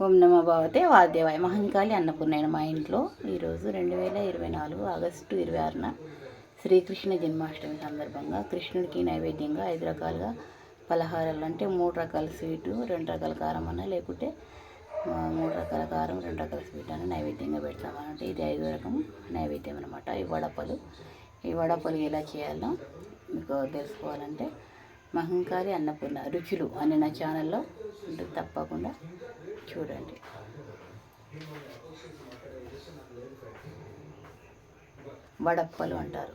ఓం నమో భగవతే వాద్యవాయ మహంకాళి అన్నపూర్ణైన మా ఇంట్లో ఈరోజు 2024 ఆగస్టు 26న శ్రీకృష్ణ జన్మాష్టమి సందర్భంగా కృష్ణుడికి నైవేద్యంగా 5 రకాలుగా పలహారాలు అంటే 3 రకాల స్వీటు 2 రకాల కారం అన్న లేకుంటే 3 రకాల కారం 2 రకాల స్వీట్ అని నైవేద్యంగా పెడతామన్నమాట. ఇది 5వ రకం నైవేద్యం అనమాట. ఈ వడపలు ఎలా చేయాలో మీకు తెలుసుకోవాలంటే మహంకాళి అన్నపూర్ణ రుచులు అనే నా ఛానల్లో ఉంటుంది, తప్పకుండా చూడండి. వడప్పలు అంటారు.